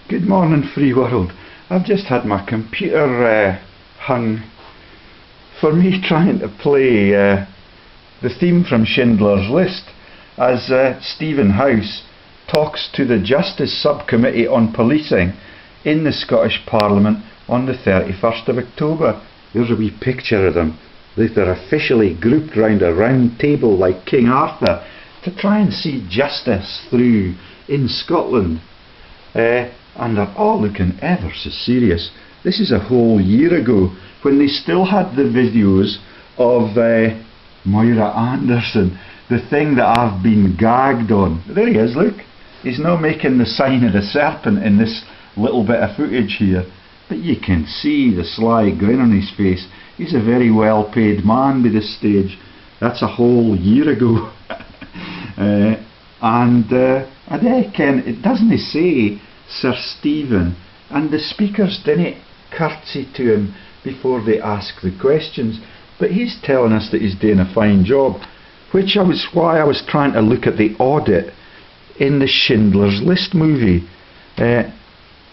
Good morning, free world. I've just had my computer hung for me trying to play the theme from Schindler's List as Stephen House talks to the Justice Subcommittee on Policing in the Scottish Parliament on the 31st of October. There's a wee picture of them. They're officially grouped round a round table like King Arthur to try and see justice through in Scotland. And they're all looking ever so serious. This is a whole year ago when they still had the videos of Moira Anderson, the thing that I've been gagged on. There he is, look. He's now making the sign of the serpent in this little bit of footage here. But you can see the sly grin on his face. He's a very well paid man by this stage. That's a whole year ago. It doesn't say Sir Stephen, and the speakers didn't curtsy to him before they ask the questions, but he's telling us that he's doing a fine job, which was why I was trying to look at the audit in the Schindler's List movie, and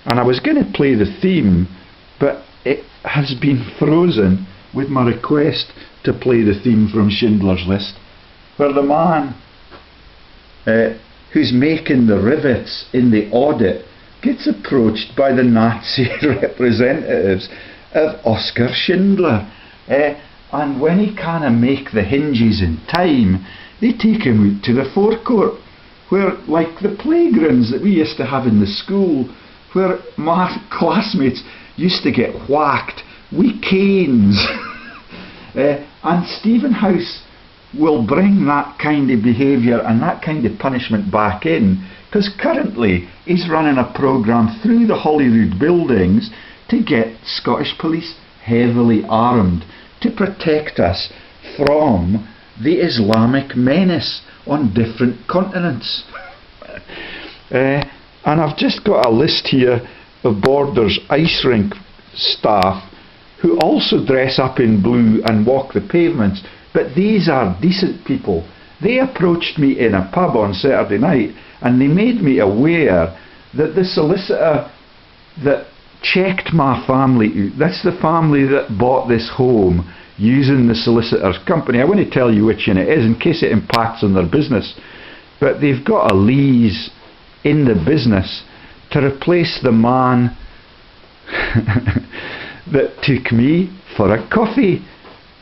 I was going to play the theme, but it has been frozen with my request to play the theme from Schindler's List, where the man who's making the rivets in the audit gets approached by the Nazi representatives of Oskar Schindler, and when he can't make the hinges in time, they take him out to the forecourt, where, like the playgrounds that we used to have in the school, where my classmates used to get whacked with canes. And Stephen House will bring that kind of behaviour and that kind of punishment back in, because currently he's running a programme through the Holyrood buildings to get Scottish police heavily armed to protect us from the Islamic menace on different continents. And I've just got a list here of Borders ice rink staff who also dress up in blue and walk the pavements, but these are decent people. They approached me in a pub on Saturday night and they made me aware that the solicitor that checked my family out, that's the family that bought this home using the solicitor's company. I won't tell you which one it is in case it impacts on their business, but they've got a lease in the business to replace the man that took me for a coffee.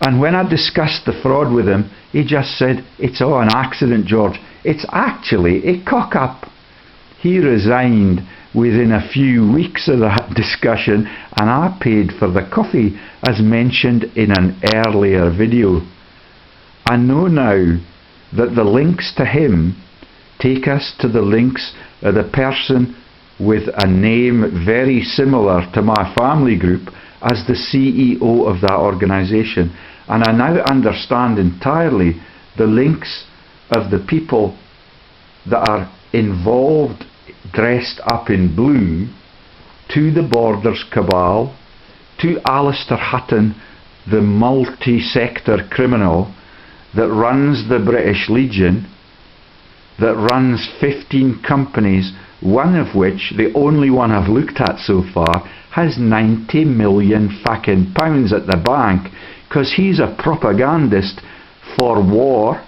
And when I discussed the fraud with him, he just said, "It's all an accident, George. It's actually a cock-up." He resigned within a few weeks of that discussion, and I paid for the coffee as mentioned in an earlier video. I know now that the links to him take us to the links of the person with a name very similar to my family group as the CEO of that organisation. And I now understand entirely the links of the people that are involved, dressed up in blue, to the Borders cabal, to Alistair Hutton, the multi-sector criminal that runs the British Legion, that runs 15 companies, one of which, the only one I've looked at so far, has 90 million fucking pounds at the bank, because he's a propagandist for war,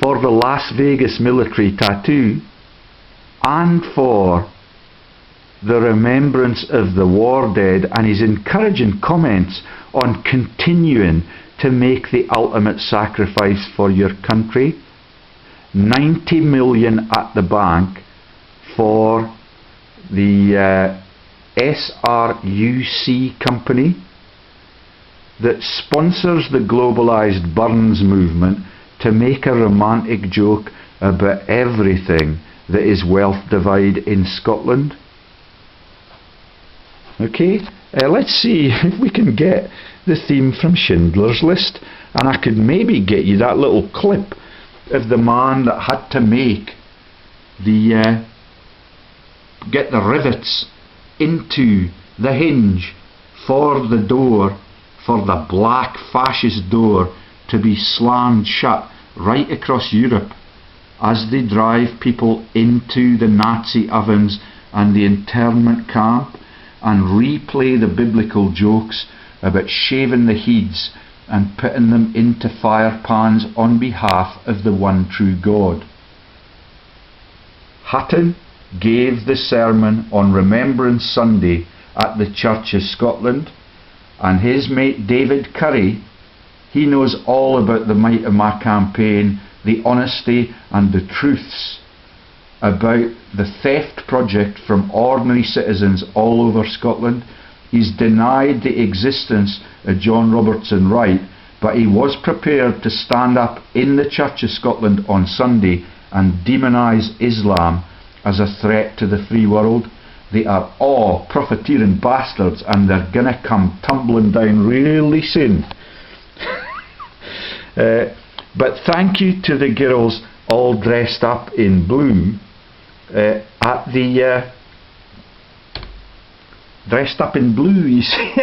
for the Las Vegas military tattoo, and for the remembrance of the war dead, and he's encouraging comments on continuing to make the ultimate sacrifice for your country. 90 million at the bank for the SRUC company that sponsors the globalised Burns movement to make a romantic joke about everything that is wealth divide in Scotland. Okay, let's see if we can get the theme from Schindler's List, and I could maybe get you that little clip of the man that had to make the get the rivets into the hinge for the door, for the black fascist door to be slammed shut right across Europe as they drive people into the Nazi ovens and the internment camp, and replay the biblical jokes about shaving the heads and putting them into fire pans on behalf of the one true God. Hutton gave the sermon on Remembrance Sunday at the Church of Scotland, and his mate David Curry, he knows all about the might of my campaign, the honesty and the truths about the theft project from ordinary citizens all over Scotland. He's denied the existence of John Robertson Wright, but he was prepared to stand up in the Church of Scotland on Sunday and demonise Islam as a threat to the free world. They are all profiteering bastards, and they're going to come tumbling down really soon. But thank you to the girls all dressed up in blue dressed up in blue, you see,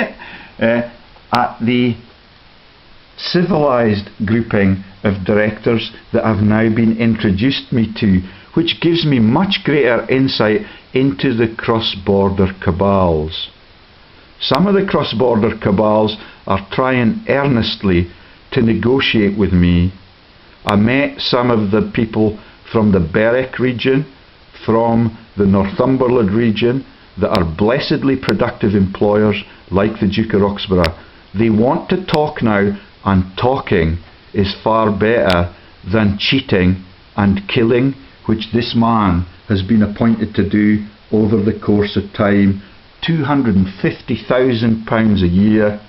at the civilised grouping of directors that have now been introduced me to, which gives me much greater insight into the cross-border cabals. Some of the cross-border cabals are trying earnestly to negotiate with me. I met some of the people from the Berwick region, from the Northumberland region, that are blessedly productive employers like the Duke of Roxburgh. They want to talk now, and talking is far better than cheating and killing, which this man has been appointed to do over the course of time. £250,000 a year,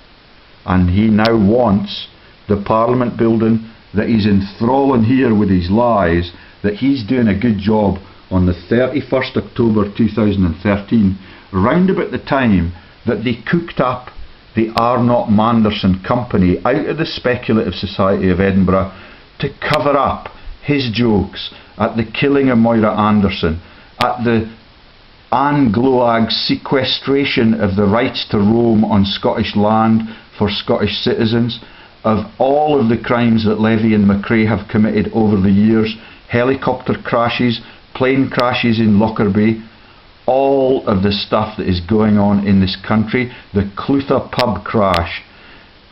and he now wants the Parliament building that he's enthralling here with his lies, that he's doing a good job on the 31st October 2013, round about the time that they cooked up the Arnot-Manderson company out of the Speculative Society of Edinburgh to cover up his jokes at the killing of Moira Anderson, at the Anglo-Ag sequestration of the rights to roam on Scottish land for Scottish citizens, of all of the crimes that Levy and McRae have committed over the years, helicopter crashes, plane crashes in Lockerbie, all of the stuff that is going on in this country, the Clutha pub crash.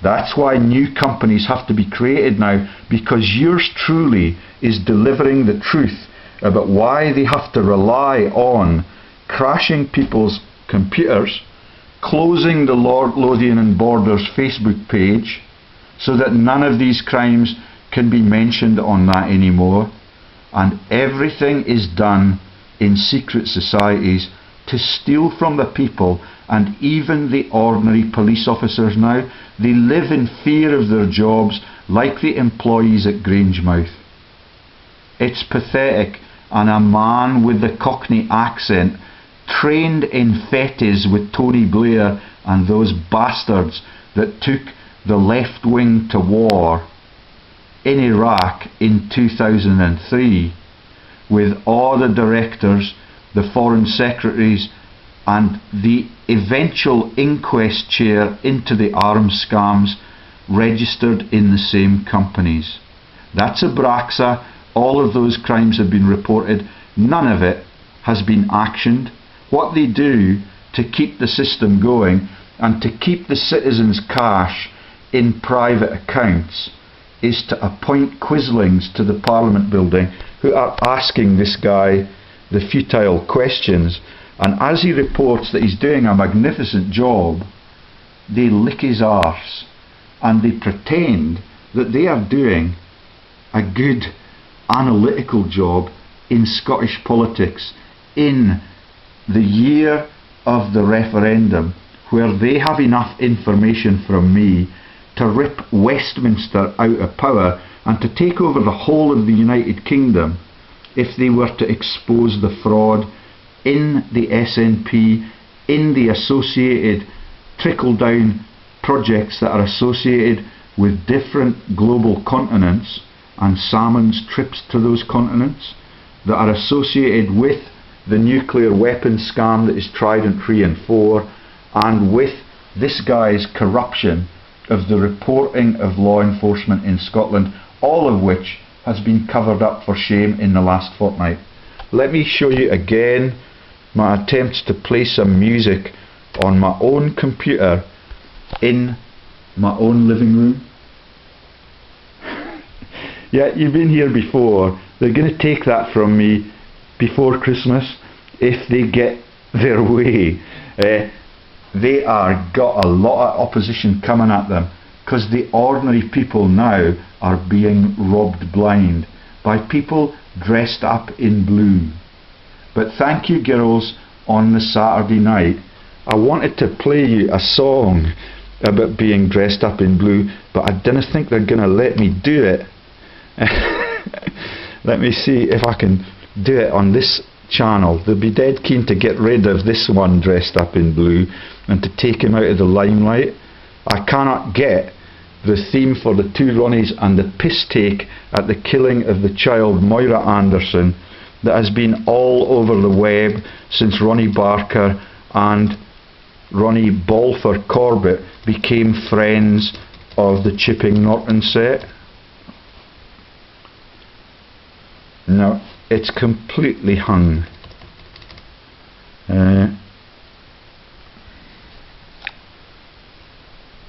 That's why new companies have to be created now, because yours truly is delivering the truth about why they have to rely on crashing people's computers, closing the Lord Lothian and Borders Facebook page so that none of these crimes can be mentioned on that anymore. And everything is done in secret societies to steal from the people, and even the ordinary police officers now, they live in fear of their jobs like the employees at Grangemouth. It's pathetic, and a man with the Cockney accent, trained in fetes with Tony Blair and those bastards that took the left wing to war in Iraq in 2003, with all the directors, the foreign secretaries and the eventual inquest chair into the arms scams registered in the same companies. That's Abraxa. All of those crimes have been reported. None of it has been actioned. What they do to keep the system going and to keep the citizens' cash in private accounts is to appoint quislings to the Parliament building who are asking this guy the futile questions. And as he reports that he's doing a magnificent job, they lick his arse and they pretend that they are doing a good analytical job in Scottish politics in the year of the referendum, where they have enough information from me to rip Westminster out of power and to take over the whole of the United Kingdom if they were to expose the fraud in the SNP, in the associated trickle-down projects that are associated with different global continents and Salmon's trips to those continents, that are associated with the nuclear weapons scam that is Trident 3 and 4, and with this guy's corruption of the reporting of law enforcement in Scotland, all of which has been covered up for shame in the last fortnight. Let me show you again my attempts to play some music on my own computer in my own living room. Yeah, you've been here before. They're going to take that from me before Christmas if they get their way. They are got a lot of opposition coming at them because the ordinary people now are being robbed blind by people dressed up in blue. But thank you, girls, on the Saturday night. I wanted to play you a song about being dressed up in blue, but I didn't think they're going to let me do it. Let me see if I can do it on this channel. They'll be dead keen to get rid of this one dressed up in blue and to take him out of the limelight. I cannot get the theme for the two Ronnies and the piss take at the killing of the child Moira Anderson that has been all over the web since Ronnie Barker and Ronnie Balfour Corbett became friends of the Chipping Norton set. No, it's completely hung.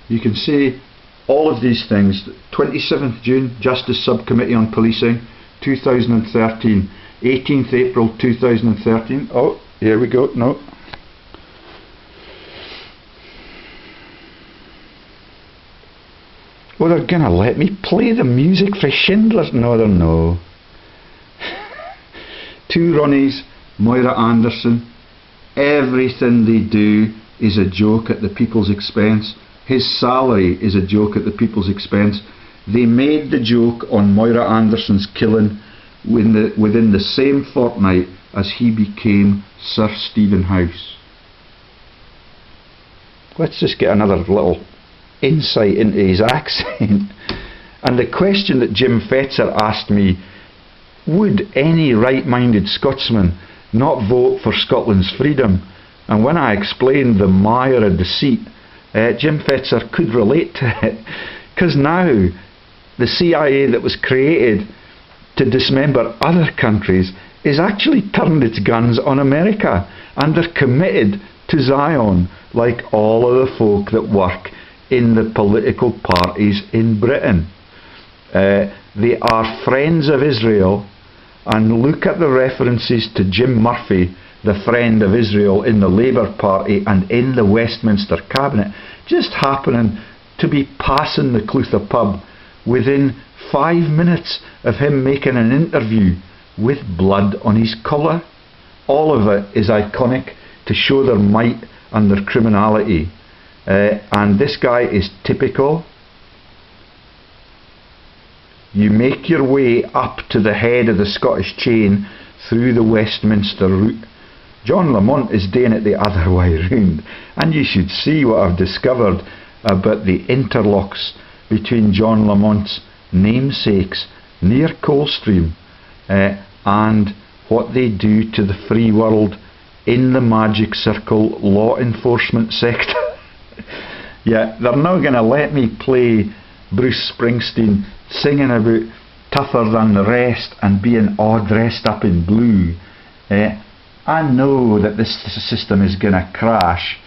You can see all of these things. 27th June, Justice Subcommittee on Policing, 2013. 18th April 2013. Oh, here we go. No. Oh, they're going to let me play the music for Schindlers? No, they're no. Two Ronnies, Moira Anderson. Everything they do is a joke at the people's expense. His salary is a joke at the people's expense. They made the joke on Moira Anderson's killing within the same fortnight as he became Sir Stephen House. Let's just get another little insight into his accent. And the question that Jim Fetzer asked me, would any right-minded Scotsman not vote for Scotland's freedom? And when I explained the mire of deceit, Jim Fetzer could relate to it, because now the CIA that was created to dismember other countries is actually turned its guns on America, and they're committed to Zion, like all of the folk that work in the political parties in Britain. They are friends of Israel, and look at the references to Jim Murphy, the friend of Israel in the Labour Party and in the Westminster Cabinet, just happening to be passing the Clutha pub within 5 minutes of him making an interview with blood on his collar. All of it is iconic to show their might and their criminality. And this guy is typical. You make your way up to the head of the Scottish chain through the Westminster route. John Lamont is doing it the other way round, and you should see what I've discovered about the interlocks between John Lamont's namesakes near Coldstream and what they do to the free world in the magic circle law enforcement sector. Yeah, they're not going to let me play Bruce Springsteen singing about tougher than the rest and being all dressed up in blue. I know that this system is going to crash,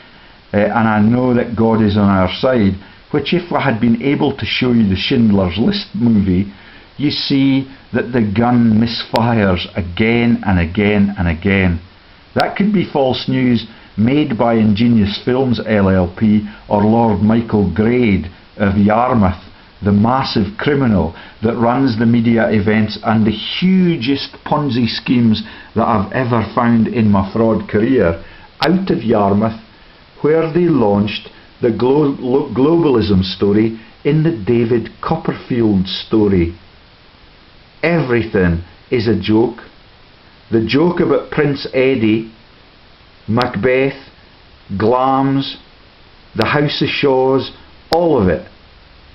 and I know that God is on our side, which if I had been able to show you the Schindler's List movie, you see that the gun misfires again and again and again. That could be false news made by Ingenious Films LLP or Lord Michael Grade of Yarmouth, the massive criminal that runs the media events and the hugest Ponzi schemes that I've ever found in my fraud career, out of Yarmouth, where they launched the globalism story in the David Copperfield story. Everything is a joke. The joke about Prince Eddie, Macbeth, Glams, the House of Shaws, all of it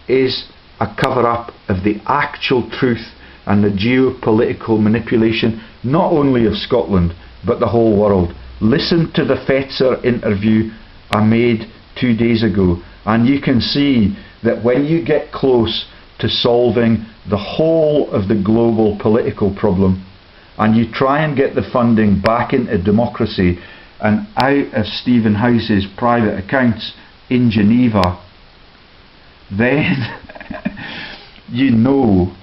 is a cover-up of the actual truth and the geopolitical manipulation, not only of Scotland, but the whole world. Listen to the Fetzer interview I made 2 days ago, and you can see that when you get close to solving the whole of the global political problem, and you try and get the funding back into democracy and out of Stephen House's private accounts in Geneva, then you know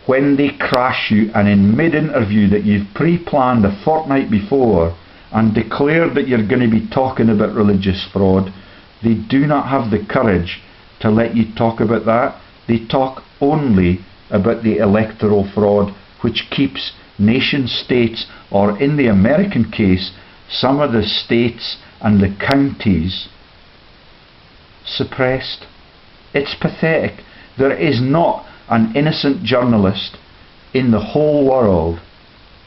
when they crash you and in mid-interview that you've pre-planned a fortnight before and declared that you're going to be talking about religious fraud, they do not have the courage to let you talk about that. They talk only about the electoral fraud, which keeps nation states, or in the American case, some of the states and the counties, suppressed. It's pathetic. There is not an innocent journalist in the whole world,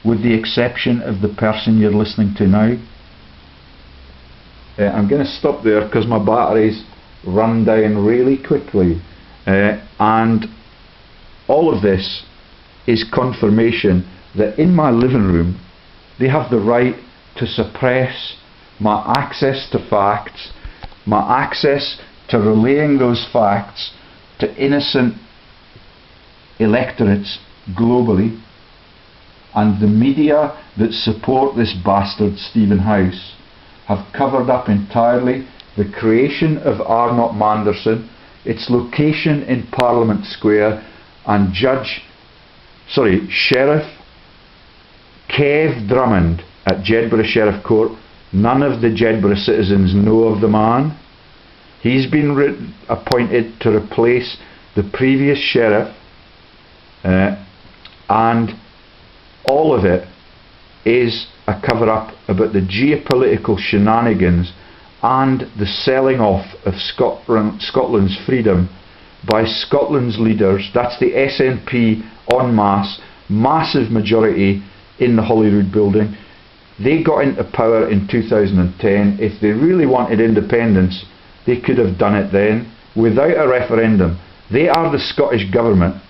with the exception of the person you're listening to now. I'm going to stop there because my batteries run down really quickly, and all of this is confirmation that in my living room they have the right to suppress my access to facts, my access to relaying those facts to innocent electorates globally, and the media that support this bastard Stephen House have covered up entirely the creation of Arnot-Manderson, its location in Parliament Square, and Sheriff Kev Drummond at Jedburgh Sheriff Court. None of the Jedburgh citizens know of the man. He's been appointed to replace the previous sheriff, and all of it is a cover-up about the geopolitical shenanigans and the selling off of Scotland's freedom by Scotland's leaders. That's the SNP en masse, massive majority in the Holyrood building. They got into power in 2010. If they really wanted independence, they could have done it then without a referendum. They are the Scottish government.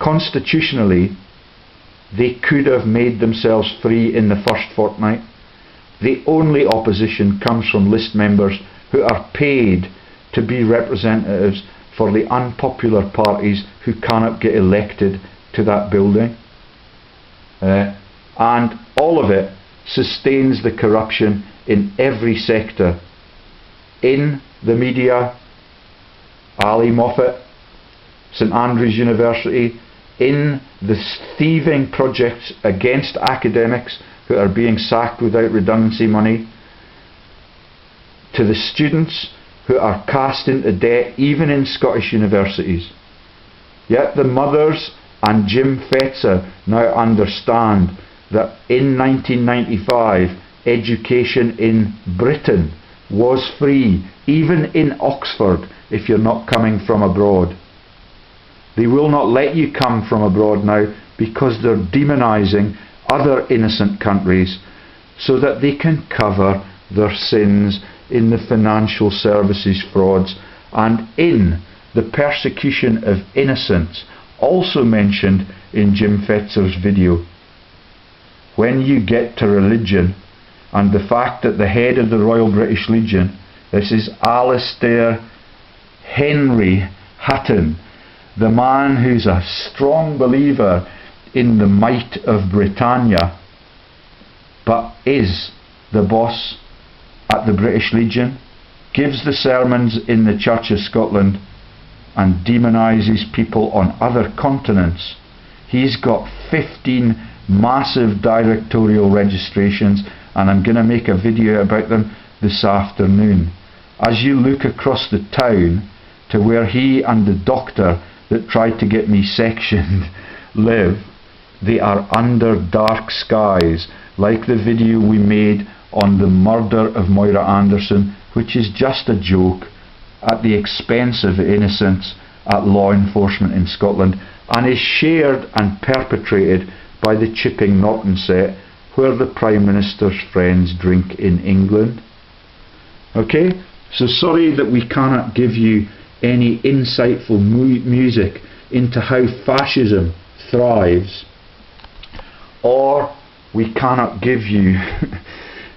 Constitutionally, they could have made themselves free in the first fortnight. The only opposition comes from list members who are paid to be representatives for the unpopular parties who cannot get elected to that building. And all of it sustains the corruption in every sector. In the media, Ali Moffat, St Andrews University, in the thieving projects against academics who are being sacked without redundancy money, to the students who are cast into debt even in Scottish universities. Yet the mothers and Jim Fetzer now understand that in 1995 education in Britain was free, even in Oxford, if you're not coming from abroad. They will not let you come from abroad now because they're demonising other innocent countries so that they can cover their sins in the financial services frauds and in the persecution of innocents, also mentioned in Jim Fetzer's video. When you get to religion and the fact that the head of the Royal British Legion, this is Alistair Henry Hutton, the man who's a strong believer in the might of Britannia, but is the boss at the British Legion, gives the sermons in the Church of Scotland and demonises people on other continents. He's got 15 massive directorial registrations, and I'm going to make a video about them this afternoon. As you look across the town to where he and the doctor that tried to get me sectioned live, they are under dark skies, like the video we made on the murder of Moira Anderson, which is just a joke at the expense of innocents at law enforcement in Scotland, and is shared and perpetrated by the Chipping Norton set, where the Prime Minister's friends drink in England. Okay, so sorry that we cannot give you any insightful music into how fascism thrives, or we cannot give you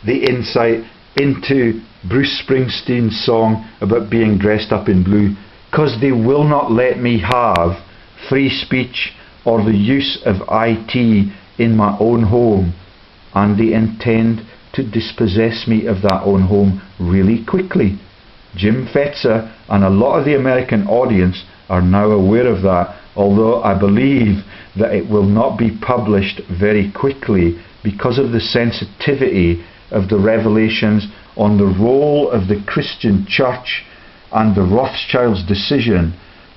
the insight into Bruce Springsteen's song about being dressed up in blue, because they will not let me have free speech or the use of IT in my own home, and they intend to dispossess me of that own home really quickly. Jim Fetzer and a lot of the American audience are now aware of that, although I believe that it will not be published very quickly because of the sensitivity of the revelations on the role of the Christian church and the Rothschilds' decision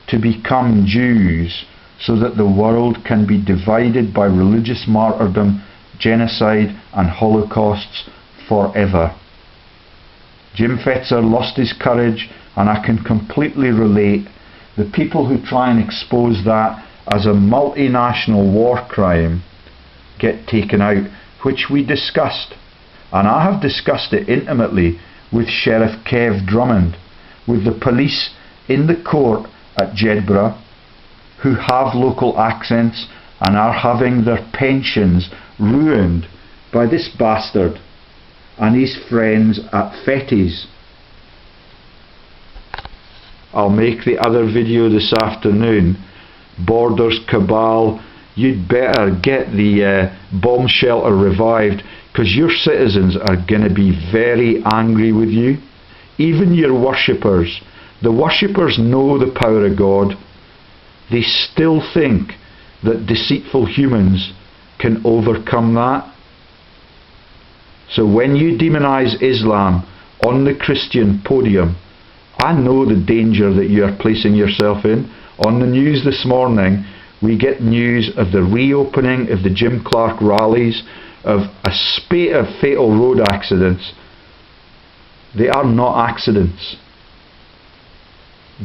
to become Jews so that the world can be divided by religious martyrdom, genocide and holocausts forever. Jim Fetzer lost his courage, and I can completely relate. The people who try and expose that as a multinational war crime get taken out, which we discussed. And I have discussed it intimately with Sheriff Kev Drummond, with the police in the court at Jedburgh, who have local accents and are having their pensions ruined by this bastard and his friends at Fetties. I'll make the other video this afternoon. Borders cabal, you'd better get the bomb shelter revived, because your citizens are going to be very angry with you. Even your worshippers. The worshippers know the power of God. They still think that deceitful humans can overcome that. So when you demonize Islam on the Christian podium, I know the danger that you are placing yourself in. On the news this morning, we get news of the reopening of the Jim Clark rallies, of a spate of fatal road accidents. They are not accidents.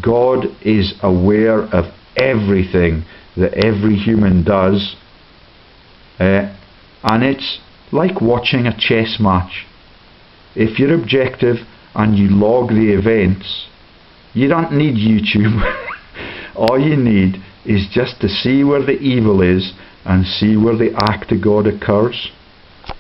God is aware of everything that every human does, and it's like watching a chess match. If you're objective and you log the events, you don't need YouTube. All you need is just to see where the evil is and see where the act of God occurs.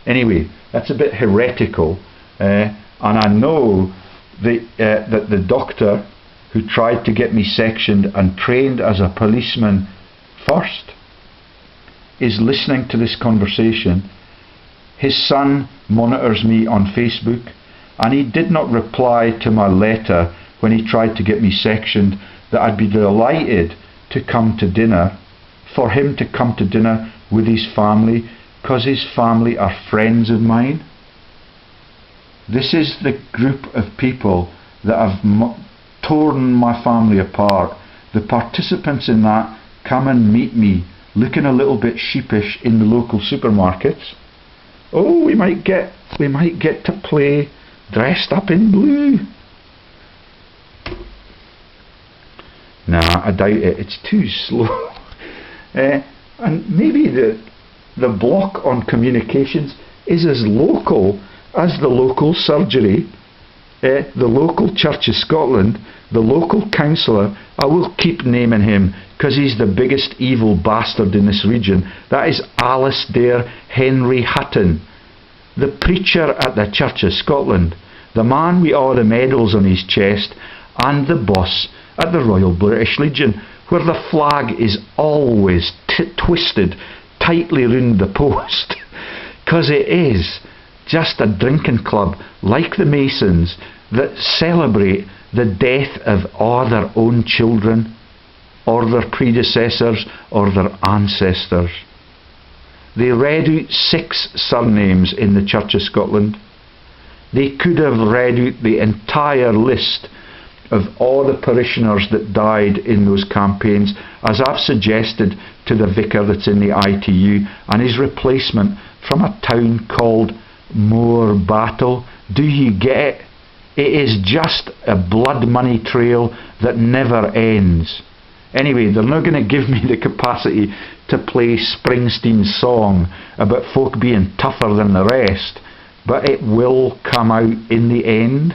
Anyway, that's a bit heretical, and I know that the doctor who tried to get me sectioned and trained as a policeman first is listening to this conversation. His son monitors me on Facebook, and he did not reply to my letter when he tried to get me sectioned that I'd be delighted to come to dinner, for him to come to dinner with his family, because his family are friends of mine. This is the group of people that have torn my family apart. The participants in that come and meet me looking a little bit sheepish in the local supermarkets. Oh, we might get to play dressed up in blue. Nah, I doubt it. It's too slow. And maybe the block on communications is as local as the local surgery, the local Church of Scotland, the local councillor. I will keep naming him because he's the biggest evil bastard in this region. That is Alistair Henry Hutton, the preacher at the Church of Scotland, the man with all the medals on his chest, and the boss at the Royal British Legion, where the flag is always twisted tightly round the post, because it is just a drinking club like the Masons that celebrate the death of all their own children, or their predecessors, or their ancestors. They read out 6 surnames in the Church of Scotland. They could have read out the entire list of all the parishioners that died in those campaigns, as I've suggested to the vicar that's in the ITU, and his replacement from a town called Moore Battle. Do you get it? It is just a blood money trail that never ends. Anyway, they're not going to give me the capacity to play Springsteen's song about folk being tougher than the rest, but it will come out in the end.